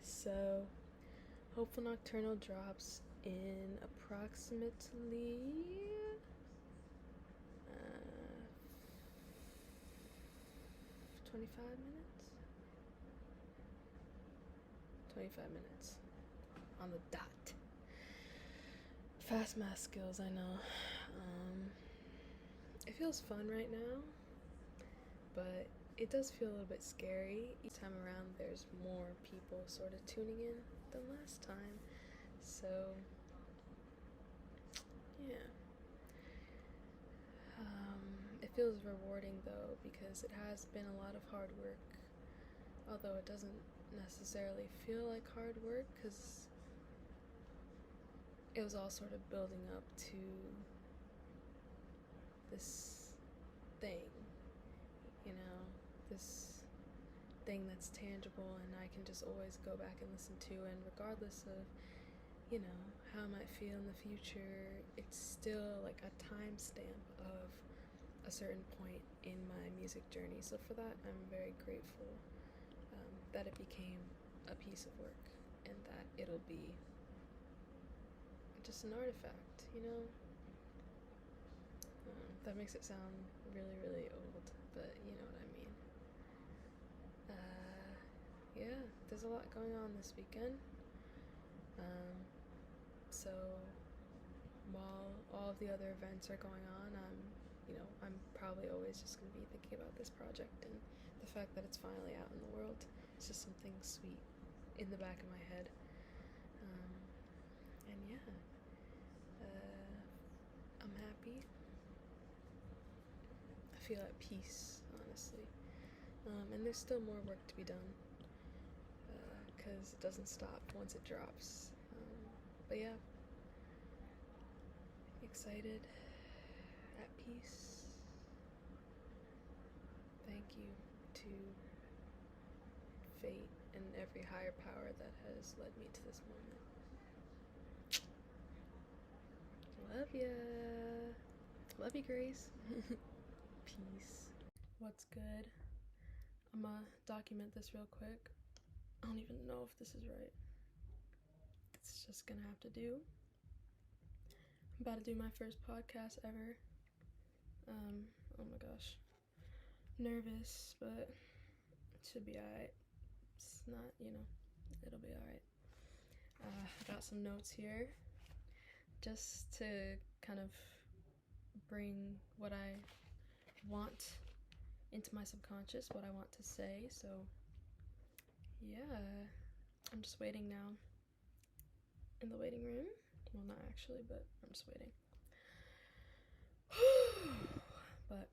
So Hopeful Nocturnal drops in approximately 25 minutes? 25 minutes on the dot. Fast math skills, I know. It feels fun right now, but it does feel a little bit scary. Each time around, there's more people sort of tuning in than last time. So, yeah. It feels rewarding though, because it has been a lot of hard work. Although it doesn't necessarily feel like hard work, because it was all sort of building up to this thing, this thing that's tangible and I can just always go back and listen to, and regardless of, how I might feel in the future, it's still like a timestamp of a certain point in my music journey. So for that, I'm very grateful that it became a piece of work and that it'll be just an artifact, that makes it sound really, really old, but you know what I mean. Yeah, there's a lot going on this weekend. So while all of the other events are going on, I'm probably always just going to be thinking about this project and the fact that it's finally out in the world. It's just something sweet in the back of my head. And yeah, I'm happy. I feel at peace, honestly. And there's still more work to be done, because it doesn't stop once it drops. But yeah, excited, at peace. Thank you to fate and every higher power that has led me to this moment. Love ya. Love you, Grace. Peace. What's good? I'm gonna document this real quick. I don't even know if this is right. It's just gonna have to do. I'm about to do my first podcast ever. Oh my gosh. Nervous, but it should be alright. It's not, it'll be alright. I got some notes here just to kind of bring what I want into my subconscious, what I want to say. So yeah, I'm just waiting now in the waiting room. Well, not actually, but I'm just waiting. But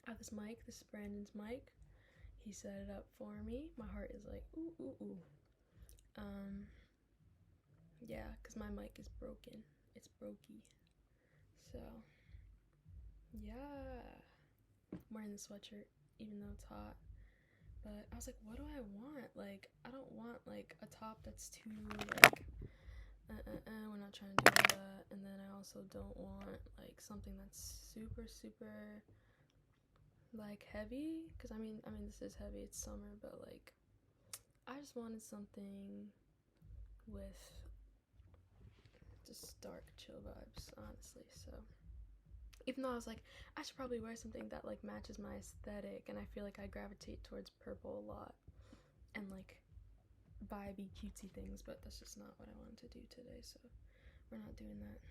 I have this mic. This is Brandon's mic. He set it up for me. My heart is like, ooh, ooh, ooh. Yeah, because my mic is broken. It's brokey. So, yeah. I'm wearing the sweatshirt, even though it's hot. But I was like, what do I want? Like, I don't want, like, a top that's too, like, we're not trying to do all that. And then I also don't want, like, something that's super, super, like, heavy. Because, I mean, this is heavy. It's summer, but, like, I just wanted something with just dark, chill vibes, honestly. So, even though I was like, I should probably wear something that, like, matches my aesthetic. And I feel like I gravitate towards purple a lot. And, like, vibey, cutesy things, but that's just not what I wanted to do today, so we're not doing that.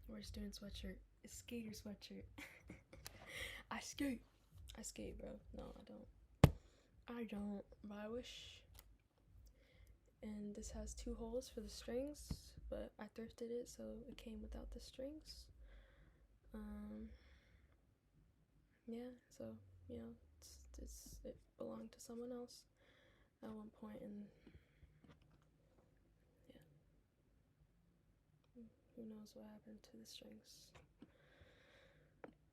We're just doing sweatshirt. A skater sweatshirt. I skate, bro. No, I don't, but I wish. And this has 2 holes for the strings, but I thrifted it, so it came without the strings. Yeah, so, it belonged to someone else at one point, and yeah, who knows what happened to the strings.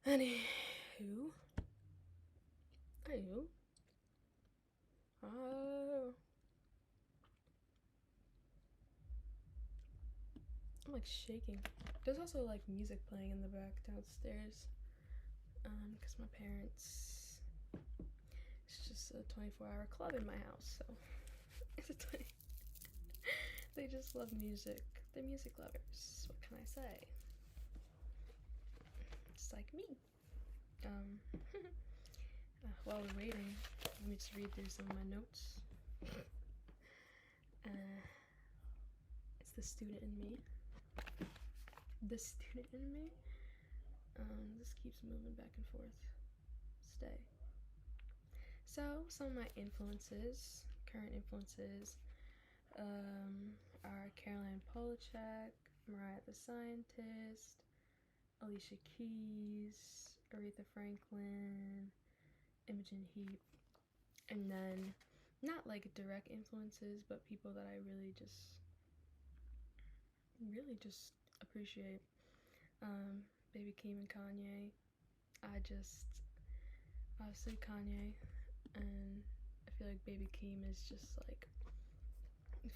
Anywho, I'm like shaking. There's also like music playing in the back downstairs, because my parents, it's just a 24-hour club in my house, so It's like, they just love music. They're music lovers. What can I say? It's like me. While we're waiting, let me just read through some of my notes. It's the student in me. The student in me. This keeps moving back and forth. Stay. So, some of my influences, current influences, are Caroline Polachek, Mariah the Scientist, Alicia Keys, Aretha Franklin, Imogen Heap, and then not like direct influences, but people that I really just appreciate. Baby Keem and Kanye. Obviously Kanye, and I feel like Baby Keem is just like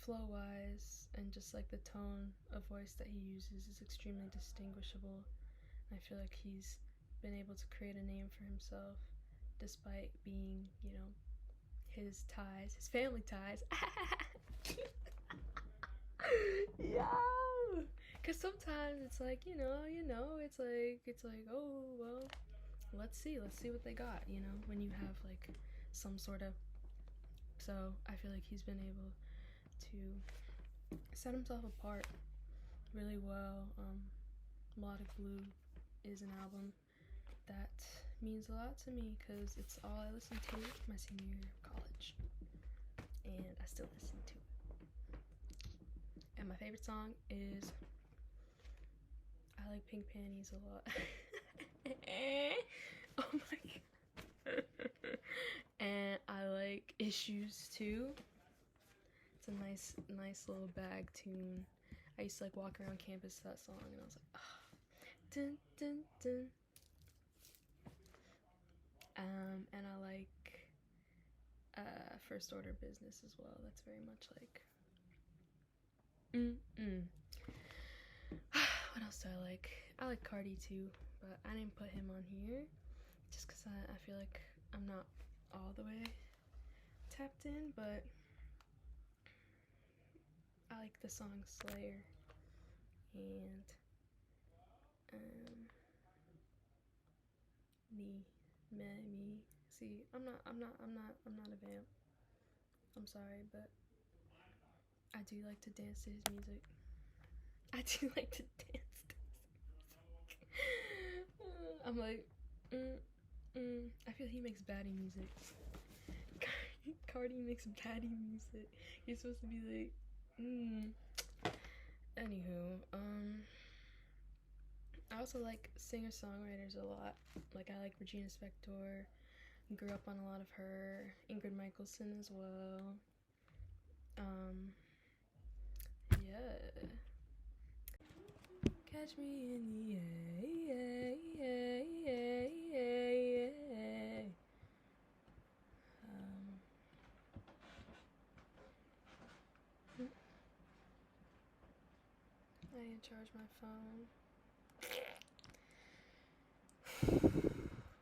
flow wise and just like the tone of voice that he uses is extremely distinguishable. I feel like he's been able to create a name for himself despite being, his family ties. Yeah. Cause sometimes it's like, it's like, oh well, let's see what they got, when you have like some sort of. So I feel like he's been able to set himself apart really well. Melodic Blue is an album that means a lot to me because it's all I listened to my senior year of college, and I still listen to it. And my favorite song is I like Pink Panties a lot. Oh my god. And I like Issues too. It's a nice little bag tune. I used to like walk around campus to that song and I was like, ah, dun dun dun. And I like First Order Business as well. That's very much like What else do I like? I like Cardi too, but I didn't put him on here just because I feel like I'm not all the way tapped in, but I like the song Slayer and me. See, I'm not a vamp. I'm sorry, but I do like to dance to his music. I do like to dance to his music. I'm like, I feel he makes baddie music. Cardi makes baddie music. You're supposed to be like, Anywho, I also like singer-songwriters a lot. Like, I like Regina Spektor. Grew up on a lot of her. Ingrid Michaelson as well. Yeah. Catch me in the I didn't charge my phone.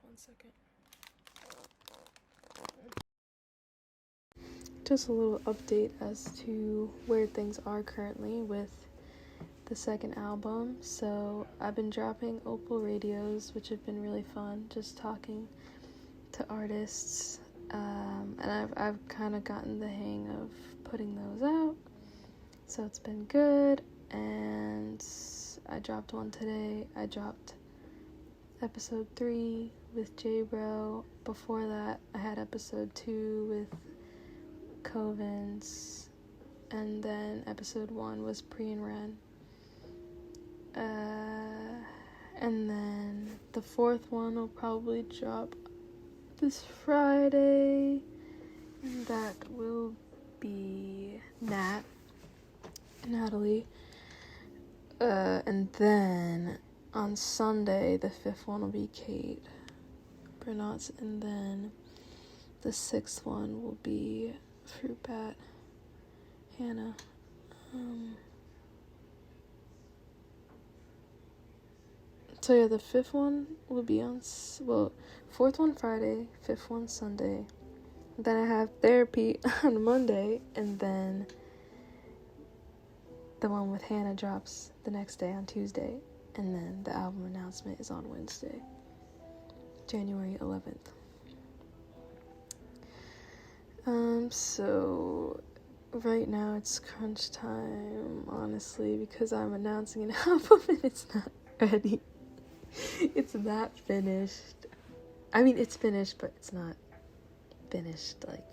1 second. Just a little update as to where things are currently with the second album. So I've been dropping Opal radios, which have been really fun, just talking to artists, and I've kind of gotten the hang of putting those out, so it's been good. And I dropped one today. I dropped episode 3 with J-Bro. Before that, I had episode 2 with Covens, and then episode 1 was Pre and Ren. And then the 4th one will probably drop this Friday, and that will be Natalie. And then on Sunday, the 5th one will be Kate Bernatz, and then the 6th one will be Fruit Bat Hannah. So yeah, the 5th one will be 4th one Friday, 5th one Sunday, Then I have therapy on Monday, and then the one with Hannah drops the next day on Tuesday, and then the album announcement is on Wednesday, January 11th. So right now it's crunch time, honestly, because I'm announcing an album and it's not ready. It's not finished. I mean, it's finished, but it's not finished, like,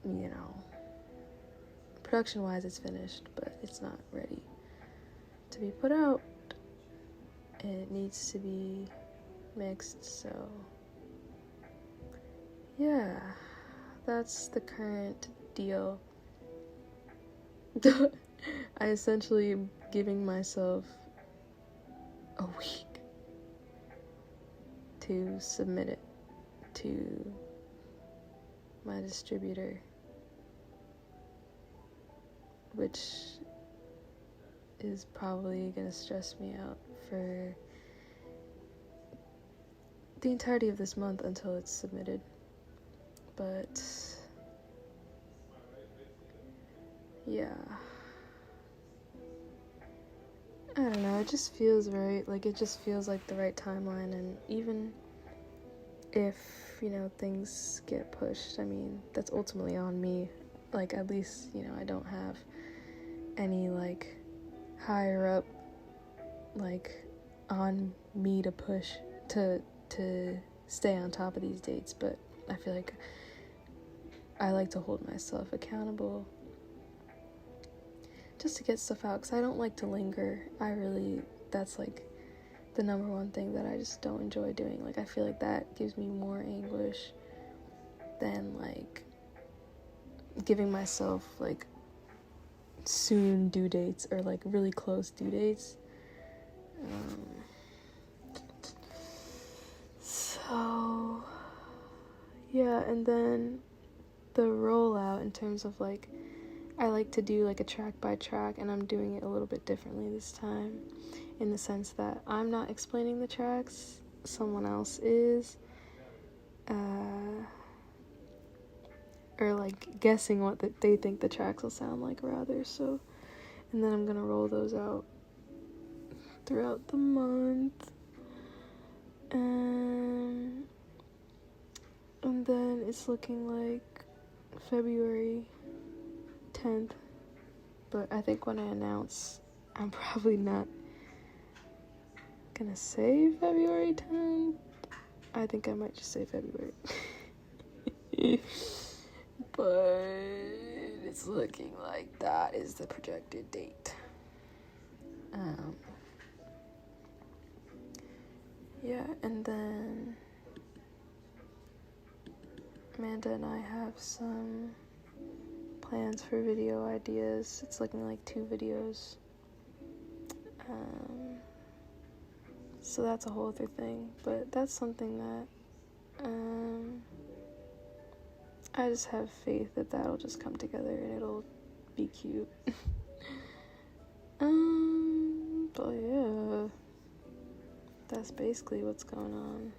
you know, production-wise it's finished, but it's not ready to be put out. It needs to be mixed, so yeah, that's the current deal. I essentially am giving myself a week to submit it to my distributor, which is probably gonna stress me out for the entirety of this month until it's submitted. But yeah, I don't know, it just feels right. Like, it just feels like the right timeline. And even if, you know, things get pushed, I mean, that's ultimately on me. Like, at least, you know, I don't have any, like, higher up, like, on me to push to stay on top of these dates. But I feel like I like to hold myself accountable just to get stuff out, because I don't like to linger. That's like the number one thing that I just don't enjoy doing. Like, I feel like that gives me more anguish than, like, giving myself, like, soon due dates or, like, really close due dates. So yeah, and then the rollout in terms of, like, I like to do, like, a track by track, and I'm doing it a little bit differently this time, in the sense that I'm not explaining the tracks, someone else is, or, like, guessing what they think the tracks will sound like, rather. So, and then I'm gonna roll those out throughout the month, and then it's looking like February 10th, but I think when I announce, I'm probably not gonna say February 10th. I think I might just say February. But it's looking like that is the projected date. Yeah, and then Amanda and I have some plans for video ideas. It's looking like 2 videos. So that's a whole other thing, but that's something that I just have faith that that'll just come together and it'll be cute. But yeah, that's basically what's going on.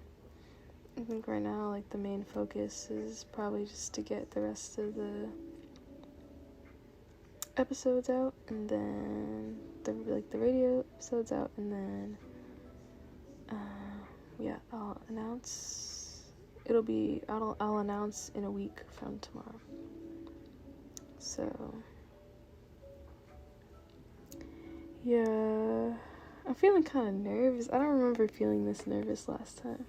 I think right now, like, the main focus is probably just to get the rest of the episodes out, and then the radio episodes out, and then yeah, I'll announce in a week from tomorrow. So yeah, I'm feeling kind of nervous. I don't remember feeling this nervous last time.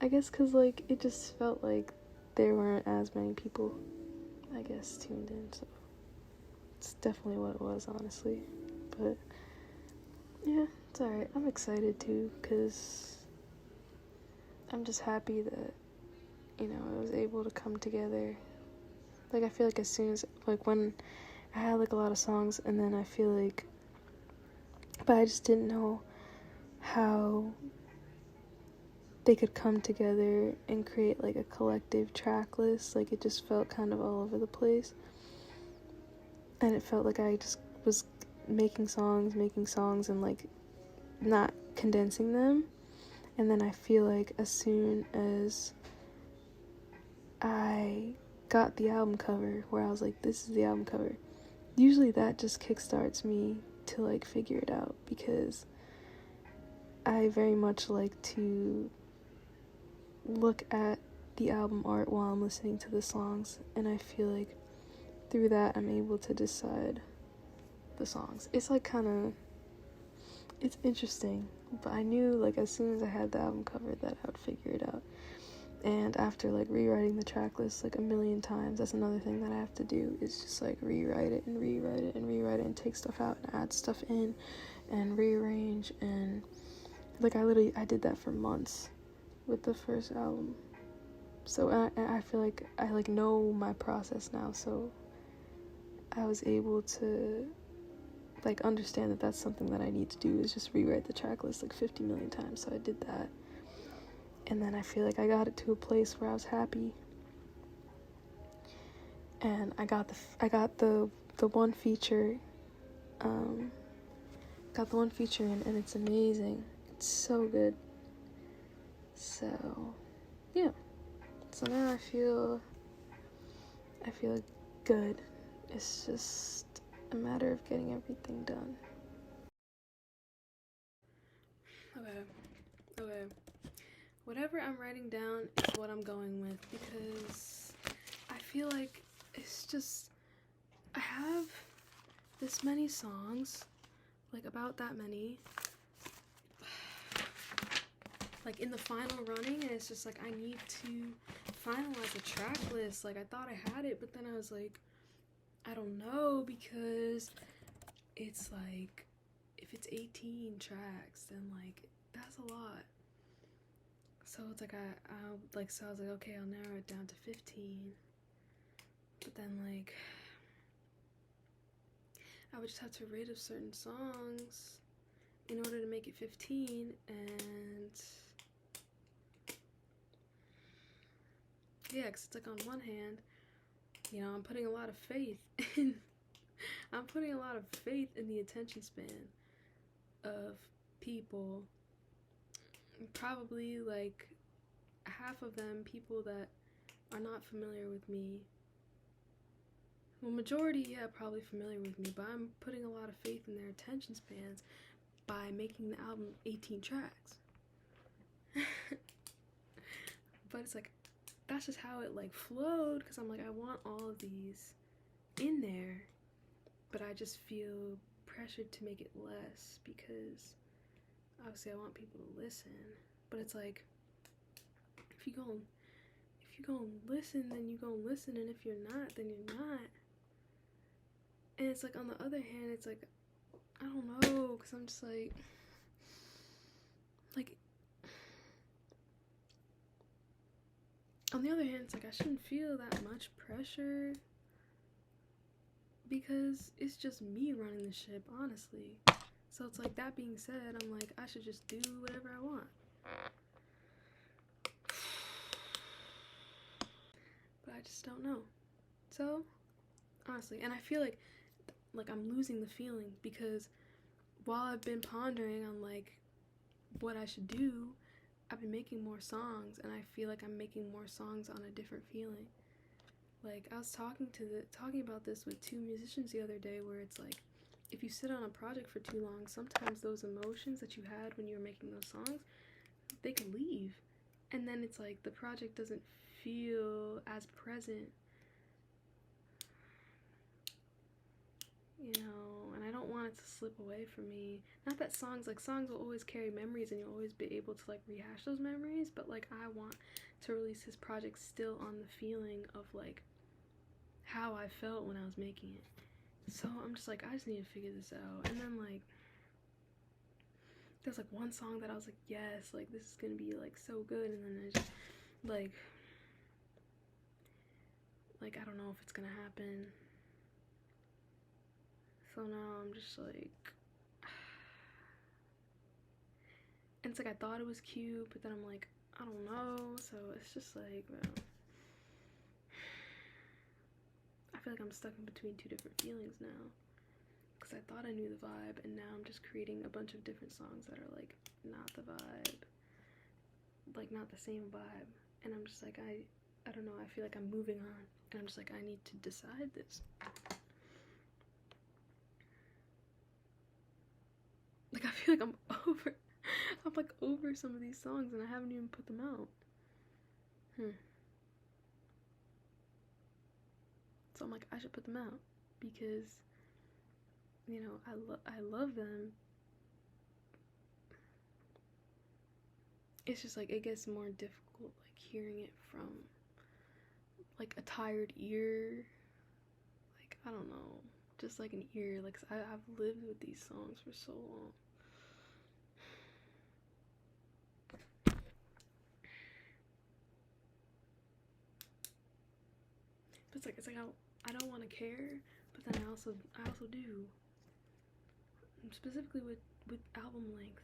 I guess because, like, it just felt like there weren't as many people, I guess, tuned in, so it's definitely what it was, honestly. But yeah, it's alright. I'm excited too, because I'm just happy that, you know, it was able to come together. Like, I feel like as soon as, like, when I had, like, a lot of songs, and then I feel like, but I just didn't know how they could come together and create, like, a collective track list. Like, it just felt kind of all over the place, and it felt like I just was making songs, and, like, not condensing them. And then I feel like as soon as I got the album cover where I was like, this is the album cover. Usually that just kickstarts me to like figure it out, because I very much like to look at the album art while I'm listening to the songs, and I feel like through that I'm able to decide the songs. It's like it's interesting, but I knew like as soon as I had the album cover that I would figure it out. And after like rewriting the track list like a million times, that's another thing that I have to do, is just like rewrite it and take stuff out and add stuff in and rearrange. And like I did that for months with the first album. So I feel like I like know my process now, so I was able to like understand that that's something that I need to do, is just rewrite the track list like 50 million times. So I did that. And then I feel like I got it to a place where I was happy. And I got the one feature, got the one feature in, and it's amazing. It's so good. So, yeah. So now I feel good. It's just a matter of getting everything done. Okay. Whatever I'm writing down is what I'm going with, because I feel like it's just, I have this many songs, like about that many, like in the final running, and it's just like I need to finalize a track list. Like I thought I had it, but then I was like, I don't know, because it's like, if it's 18 tracks, then like that's a lot. So it's like so I was like, okay, I'll narrow it down to 15. But then like I would just have to rid of certain songs in order to make it 15. And yeah, because it's like on one hand, you know, I'm putting a lot of faith in the attention span of people. Probably like half of them people that are not familiar with me. Well, majority, yeah, probably familiar with me, but I'm putting a lot of faith in their attention spans by making the album 18 tracks. But it's like, that's just how it like flowed, because I'm like, I want all of these in there, but I just feel pressured to make it less, because obviously I want people to listen. But it's like, if you go and listen, then you go and listen, and if you're not, then you're not. And it's like, on the other hand, it's like, I don't know, because I'm just like on the other hand, it's like I shouldn't feel that much pressure, because it's just me running the ship, honestly. So it's like, that being said, I'm like, I should just do whatever I want. But I just don't know. So, honestly, and I feel like I'm losing the feeling, because while I've been pondering on like what I should do, I've been making more songs, and I feel like I'm making more songs on a different feeling. Like, I was talking about this with two musicians the other day, where it's like, if you sit on a project for too long, sometimes those emotions that you had when you were making those songs, they can leave, and then it's like the project doesn't feel as present, you know. And I don't want it to slip away from me. Not that songs will always carry memories, and you'll always be able to like rehash those memories, but like I want to release this project still on the feeling of like how I felt when I was making it. So I'm just like, I just need to figure this out. And then like there's like one song that I was like, yes, like this is gonna be like so good, and then I just like I don't know if it's gonna happen. So now I'm just like, and it's like I thought it was cute, but then I'm like, I don't know. So it's just like, well, I feel like I'm stuck in between two different feelings now, because I thought I knew the vibe, and now I'm just creating a bunch of different songs that are like not the vibe, like not the same vibe. And I'm just like, I don't know, I feel like I'm moving on, and I'm just like, I need to decide this. Like, I feel like I'm like over some of these songs, and I haven't even put them out. So I'm like, I should put them out, because, you know, I love them. It's just like, it gets more difficult, like, hearing it from, like, a tired ear. Like, I don't know, just like an ear. Like, I've lived with these songs for so long. But it's like I don't want to care, but then I also do. Specifically with album length.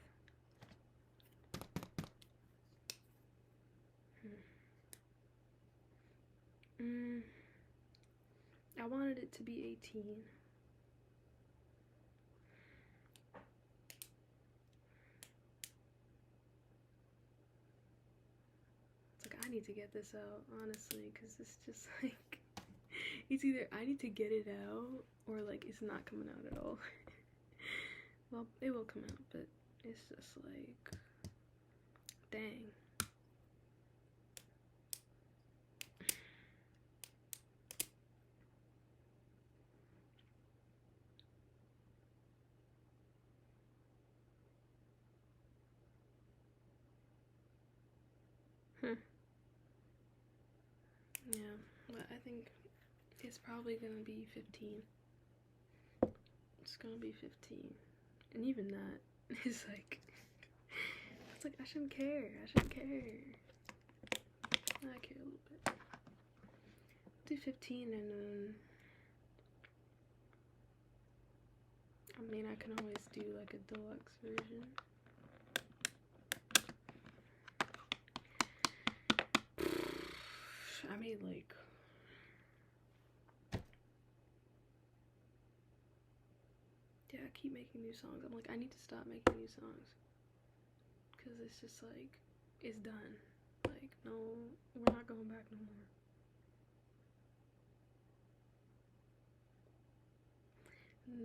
I wanted it to be 18. It's like, I need to get this out, honestly, because it's just like, it's either I need to get it out, or like, it's not coming out at all. Well, it will come out, but it's just like, dang. Yeah, but I think it's probably gonna be 15. It's gonna be 15. And even that is like, it's like, I shouldn't care. I shouldn't care. I care a little bit. Do 15, and then, I mean, I can always do like a deluxe version. I made like, yeah, I keep making new songs. I'm like, I need to stop making new songs, because it's just like, it's done. Like, no, we're not going back no more.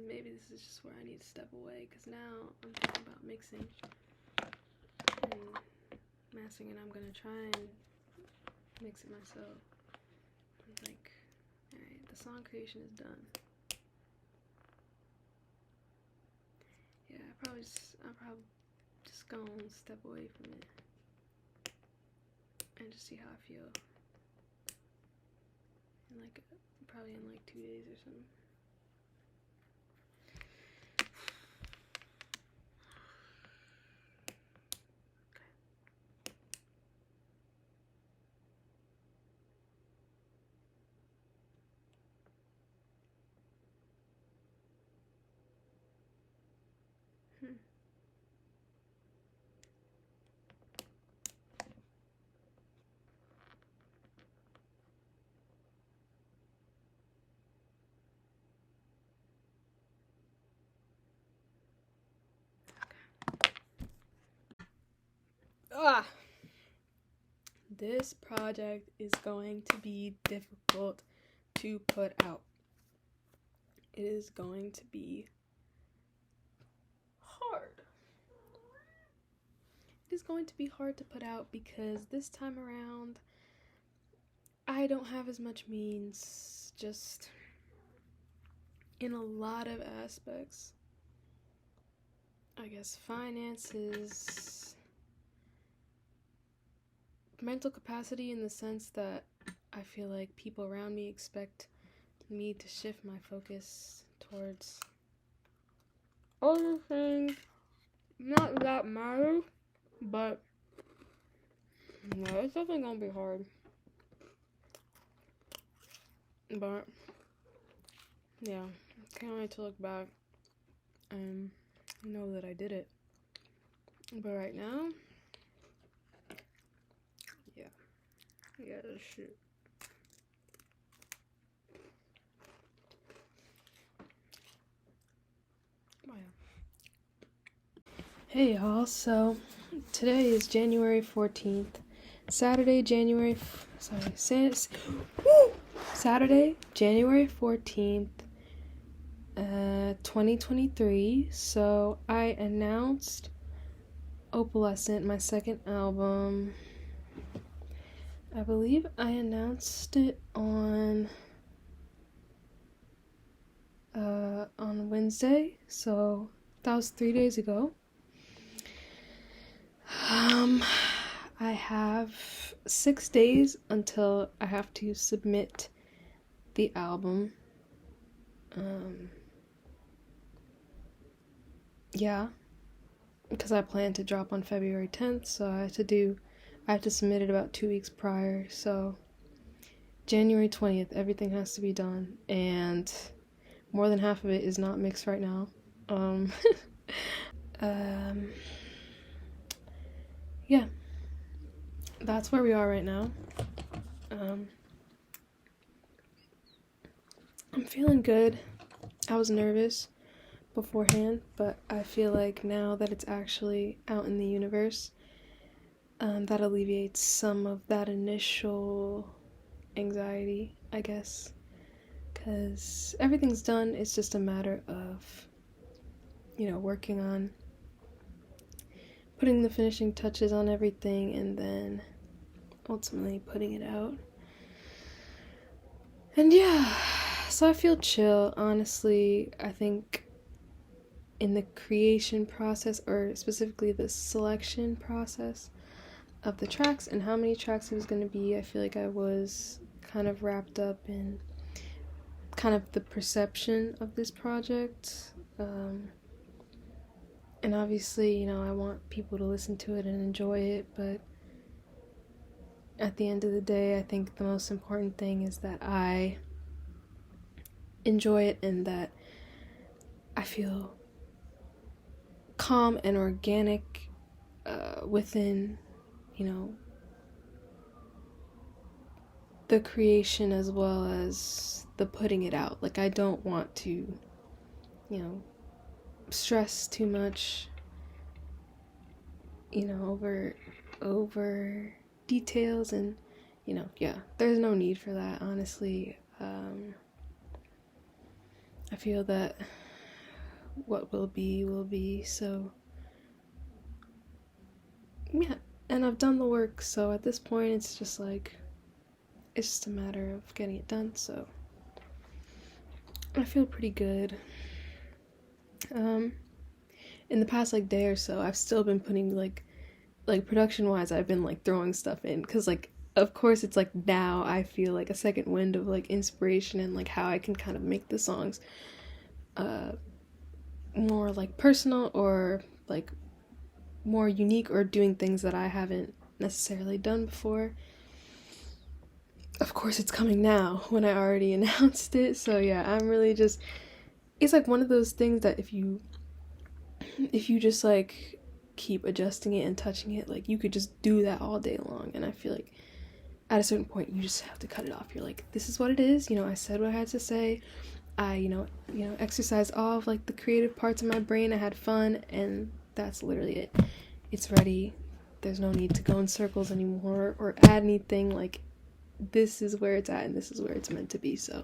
Maybe this is just where I need to step away, because now I'm thinking about mixing and mastering, and I'm gonna try and mix it myself. I'm like, alright, the song creation is done. Yeah, I'll probably just go and step away from it and just see how I feel. In like, probably in like 2 days or something. This project is going to be difficult to put out. It is going to be hard. It is going to be hard to put out, because this time around, I don't have as much means, just in a lot of aspects. I guess finances, mental capacity, in the sense that I feel like people around me expect me to shift my focus towards other things, not that matter, but yeah, it's definitely gonna be hard. But yeah, can't wait to look back and know that I did it. But right now, yeah, that's shit. Oh yeah. Hey y'all, so today is January 14th, Saturday, January 14th, 2023. So I announced Opalescent, my second album. I believe I announced it on Wednesday, so that was 3 days ago. I have 6 days until I have to submit the album. Yeah, because I plan to drop on February 10th, so I have to submit it about 2 weeks prior. So January 20th, everything has to be done, and more than half of it is not mixed right now. Yeah, that's where we are right now. I'm feeling good. I was nervous beforehand, but I feel like now that it's actually out in the universe, that alleviates some of that initial anxiety, I guess, because everything's done. It's just a matter of, working on putting the finishing touches on everything and then ultimately putting it out. And yeah, so I feel chill, honestly. I think in the creation process, or specifically the selection process of the tracks and how many tracks it was going to be, I feel like I was kind of wrapped up in kind of the perception of this project. And obviously, I want people to listen to it and enjoy it, but at the end of the day, I think the most important thing is that I enjoy it and that I feel calm and organic within, the creation as well as the putting it out. Like, I don't want to, stress too much, over details and, there's no need for that, honestly. I feel that what will be, so yeah, and I've done the work, so at this point it's just a matter of getting it done, so I feel pretty good. In the past day or so, I've still been putting production wise, I've been throwing stuff in, because of course it's now I feel a second wind of inspiration and how I can kind of make the songs more personal or more unique, or doing things that I haven't necessarily done before. Of course it's coming now when I already announced it, so yeah, I'm really just, it's one of those things that if you just keep adjusting it and touching it, you could just do that all day long, and I feel at a certain point you just have to cut it off. You're this is what it is, I said what I had to say. I exercised all of the creative parts of my brain. I had fun, and that's literally it. It's ready. There's no need to go in circles anymore or add anything. This is where it's at and this is where it's meant to be. So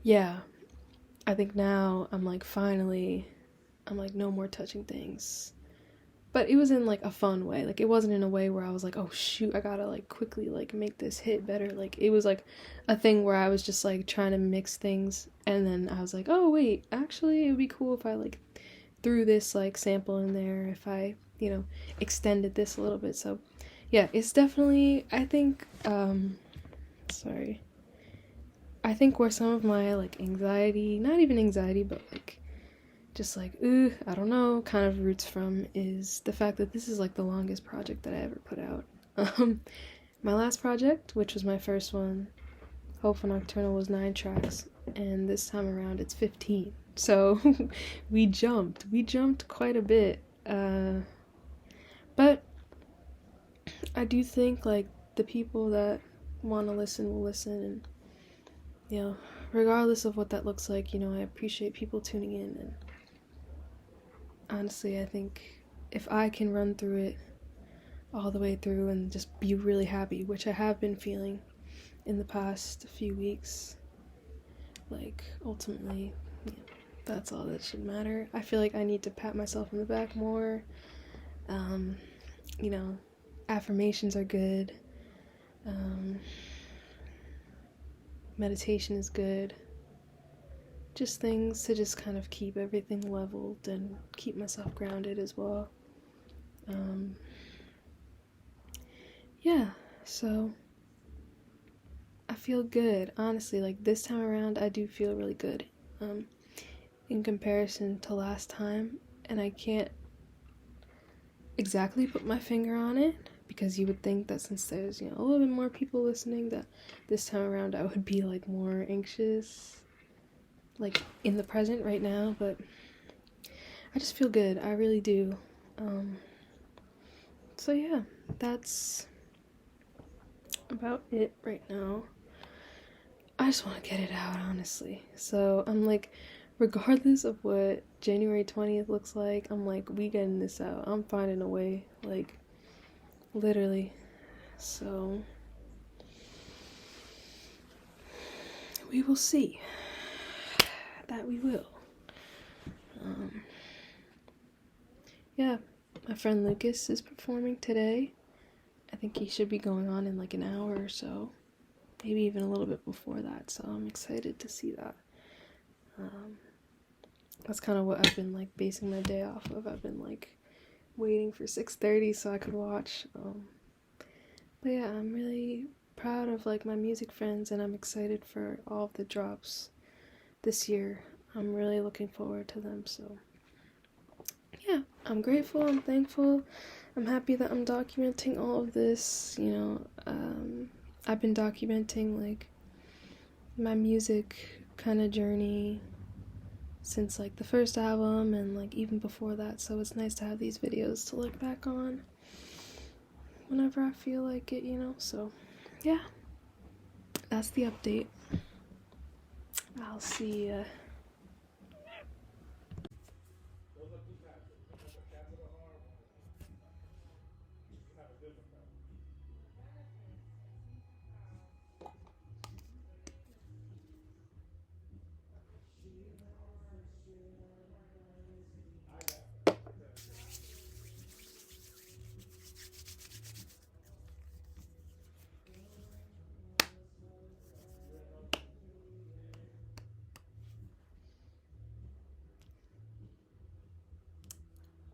yeah, I think now I'm finally, I'm no more touching things. But it was in a fun way. It wasn't in a way where I was oh shoot, I gotta quickly make this hit better. It was a thing where I was just trying to mix things, and then I was oh wait, actually it would be cool if I threw this sample in there, if I extended this a little bit. So yeah, it's definitely, I think I think where some of my anxiety, not even anxiety, but just I don't know, kind of roots from, is the fact that this is the longest project that I ever put out. My last project, which was my first one, Hopeful Nocturnal, was 9 tracks, and this time around it's 15. So we jumped quite a bit. But I do think the people that want to listen will listen, and regardless of what that looks like, I appreciate people tuning in. And honestly, I think if I can run through it all the way through and just be really happy, which I have been feeling in the past few weeks. Like, ultimately, yeah, that's all that should matter. I feel like I need to pat myself on the back more. You know, affirmations are good. Meditation is good. Just things to just kind of keep everything leveled and keep myself grounded as well. Yeah, so I feel good. Honestly, like this time around, I do feel really good in comparison to last time. And I can't exactly put my finger on it, because you would think that since there's, a little bit more people listening, that this time around I would be like more anxious, like in the present right now. But I just feel good. I really do. So yeah, that's about it right now. I just want to get it out, honestly. So I'm like, regardless of what January 20th looks like, I'm like, we getting this out. I'm finding a way, like, literally. So we will see. That we will. Yeah, my friend Lucas is performing today. I think he should be going on in like an hour or so. Maybe even a little bit before that, so I'm excited to see that. That's kind of what I've been like basing my day off of. I've been like waiting for 6:30 so I could watch. But yeah, I'm really proud of like my music friends, and I'm excited for all of the drops this year. I'm really looking forward to them. So yeah, I'm grateful, I'm thankful, I'm happy that I'm documenting all of this. I've been documenting like my music kind of journey since like the first album and like even before that, so it's nice to have these videos to look back on whenever I feel like it, so yeah, that's the update. I'll see ya.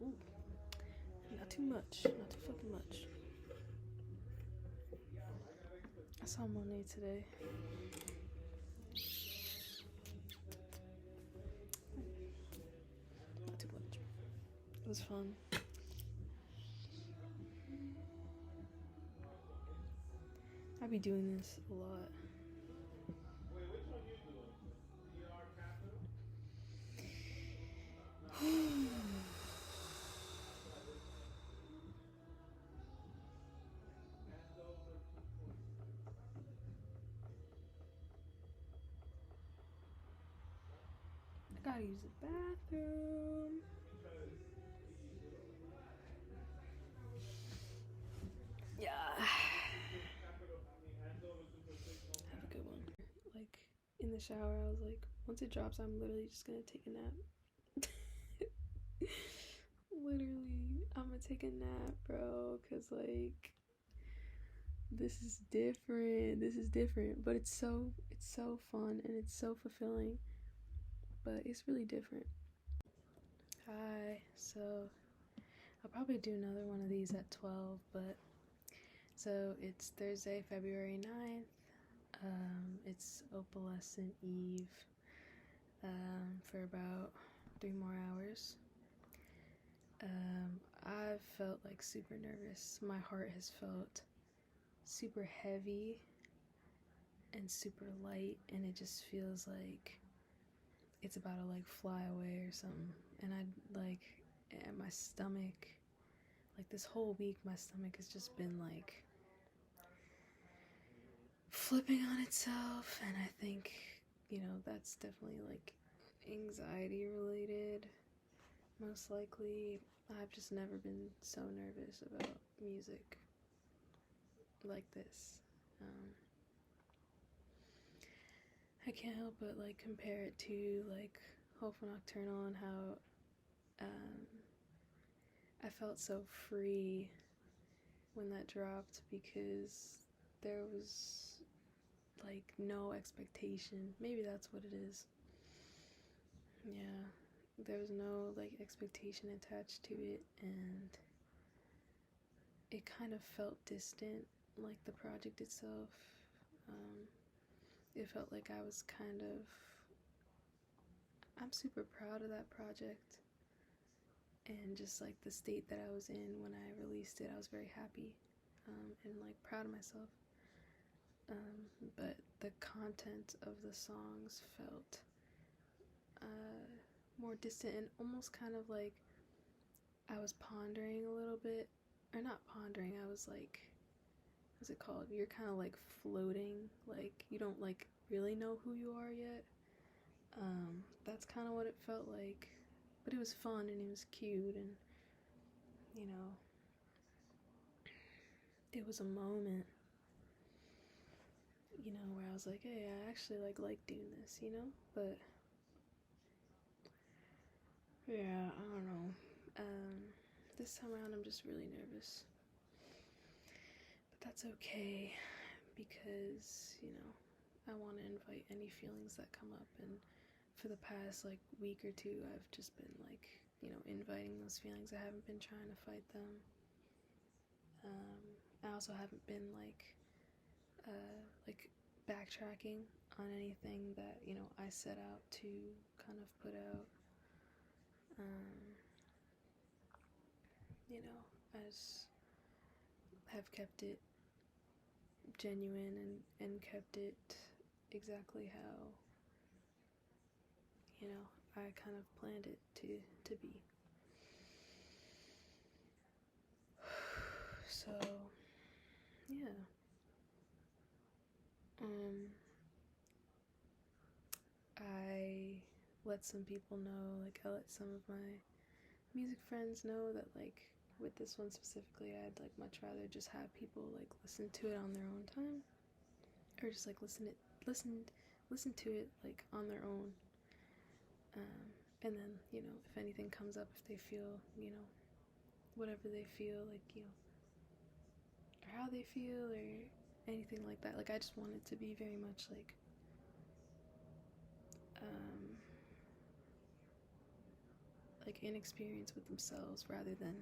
Ooh, not too much, not too fucking much. I saw Monet today. Not too much. It was fun. I be doing this a lot. I gotta use the bathroom. Yeah. Have a good one. Like, in the shower, I was like, once it drops, I'm literally just gonna take a nap. Literally, I'm gonna take a nap, bro, because, like, this is different, but it's so fun, and it's so fulfilling, but it's really different. Hi, so I'll probably do another one of these at 12, but so it's Thursday, February 9th. It's Opalescent Eve for about 3 more hours. I've felt like super nervous. My heart has felt super heavy and super light, and it just feels like it's about to like fly away or something. And and my stomach, like this whole week, my stomach has just been like flipping on itself, and I think, that's definitely like anxiety related, most likely. I've just never been so nervous about music like this. I can't help but like compare it to like Hopeful Nocturnal and how I felt so free when that dropped because there was like no expectation. Maybe that's what it is. Yeah, there was no like expectation attached to it, and it kind of felt distant, like the project itself. It felt like I was kind of. I'm super proud of that project, and just like the state that I was in when I released it, I was very happy and like proud of myself. But the content of the songs felt more distant and almost kind of like I was pondering a little bit, or not pondering, I was like, what's it called? You're kind of like floating, like you don't like really know who you are yet. That's kind of what it felt like, but it was fun and it was cute, and you know, it was a moment, you know, where I was like, hey, I actually like doing this, you know, but yeah, I don't know. This time around I'm just really nervous, but that's okay because, you know, I want to invite any feelings that come up, and for the past like week or two I've just been like, you know, inviting those feelings. I haven't been trying to fight them. I also haven't been like backtracking on anything that, you know, I set out to kind of put out. You know, I just have kept it genuine and kept it exactly how, you know, I kind of planned it to be. So, yeah. I let some people know, like I let some of my music friends know that like with this one specifically, I'd like much rather just have people like listen to it on their own time, or just like listen to it like on their own. And then, you know, if anything comes up, if they feel, you know, whatever they feel, like, you know, or how they feel or anything like that, like I just want it to be very much like an experience with themselves, rather than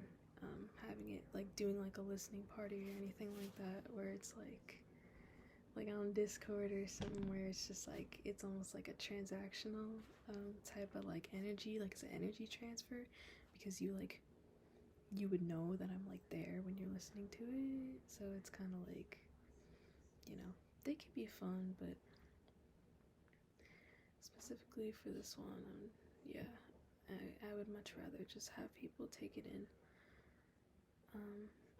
having it like doing like a listening party or anything like that, where it's like on Discord or something, where it's just like it's almost like a transactional type of like energy, like it's an energy transfer, because you would know that I'm like there when you're listening to it. So it's kind of like, you know, they can be fun, but specifically for this one, yeah, I would much rather just have people take it in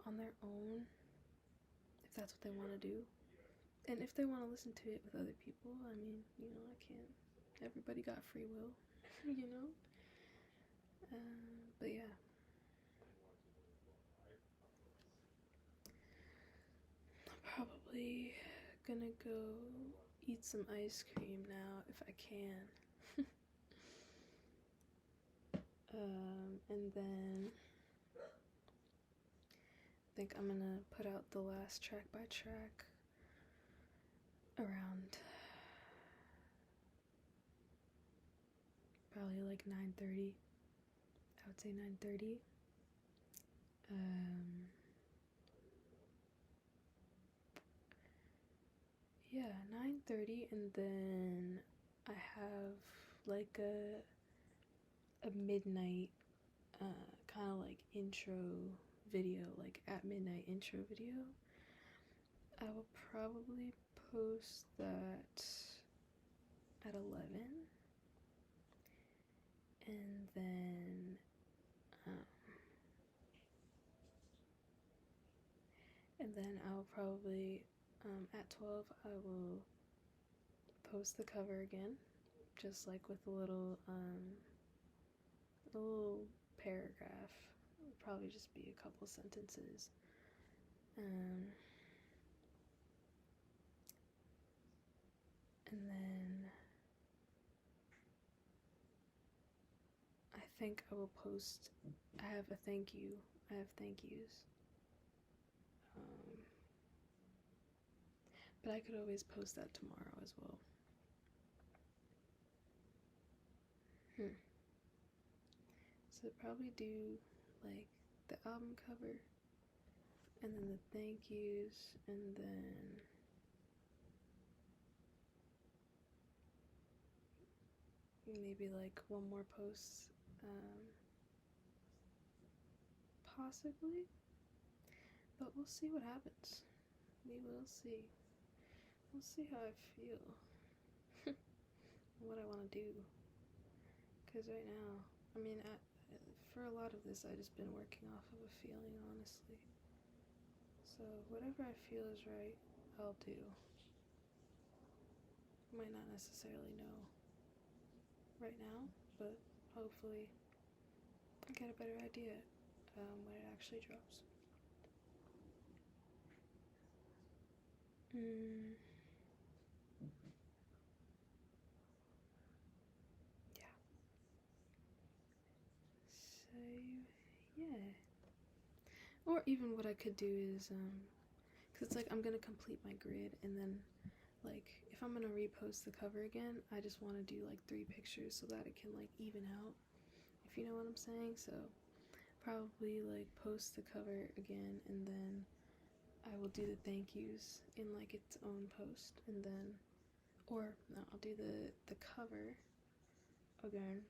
on their own, if that's what they want to do. And if they want to listen to it with other people, I mean, you know, I can't. Everybody got free will, you know? But yeah. I'm probably gonna go eat some ice cream now if I can. And then I think I'm gonna put out the last track by track around probably like 9:30. I would say 9:30. Yeah, 9:30, and then I have like a midnight kind of like intro video, like at midnight intro video. I will probably post that at 11, and then I'll probably at 12 I will post the cover again, just like with a little paragraph, probably just be a couple sentences. And then I think I will post, I have thank yous. But I could always post that tomorrow as well. So probably do like the album cover, and then the thank yous, and then maybe like one more post, possibly. But we'll see what happens. We will see. We'll see how I feel. What I want to do. Because right now, I mean, for a lot of this, I just been working off of a feeling, honestly. So whatever I feel is right, I'll do. Might not necessarily know right now, but hopefully I get a better idea when it actually drops. Yeah. So, yeah. Or even what I could do is, because it's like I'm gonna complete my grid, and then like if I'm gonna repost the cover again, I just want to do like 3 pictures so that it can like even out, if you know what I'm saying. So probably like post the cover again, and then I will do the thank yous in like its own post, and then, or no, I'll do the cover again.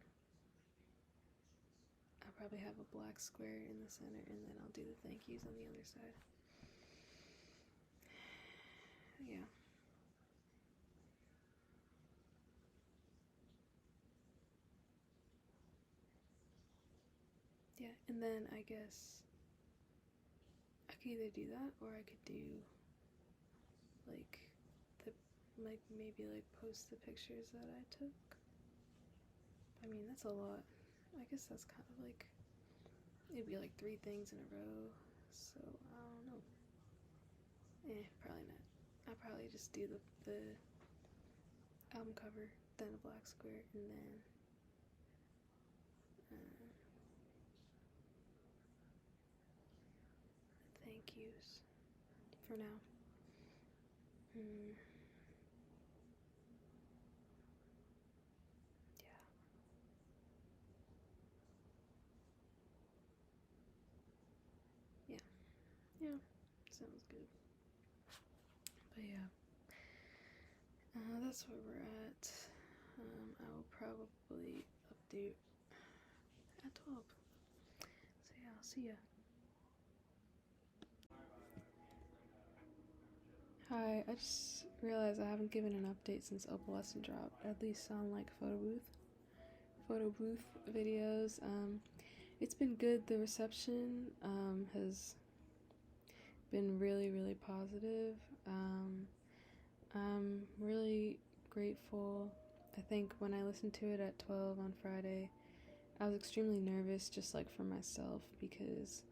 I'll probably have a black square in the center, and then I'll do the thank yous on the other side. Yeah. Yeah, and then I guess I could either do that, or I could do like maybe like post the pictures that I took. I mean, that's a lot. I guess that's kind of like, it'd be like 3 things in a row, so I don't know. Probably not. I'll probably just do the album cover, then a black square, and then thank yous for now. Yeah, sounds good. But yeah, that's where we're at. I will probably update at 12. So yeah, I'll see ya. Hi, I just realized I haven't given an update since Opalescent dropped, at least on like photo booth videos. It's been good. The reception has been really, really positive. I'm really grateful. I think when I listened to it at 12 on Friday, I was extremely nervous, just like for myself, because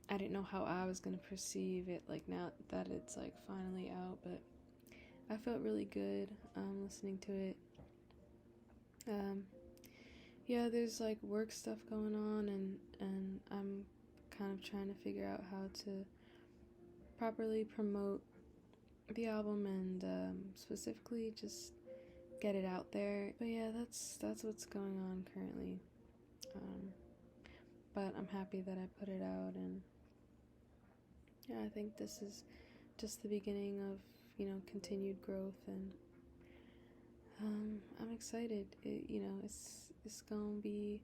I didn't know how I was going to perceive it, like now that it's like finally out. But I felt really good listening to it. Yeah, there's like work stuff going on, and I'm kind of trying to figure out how to properly promote the album, and specifically just get it out there. But yeah, that's what's going on currently. But I'm happy that I put it out, and yeah, I think this is just the beginning of, continued growth, and I'm excited. It's gonna be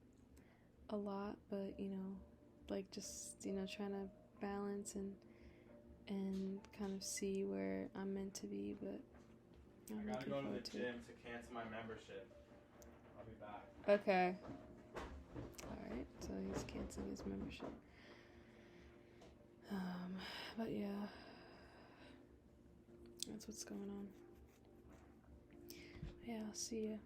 a lot, but like just trying to balance and kind of see where I'm meant to be. But I gotta go to the gym to cancel my membership. I'll be back. Okay. Alright, so he's canceling his membership. But yeah, that's what's going on. Yeah, I'll see ya.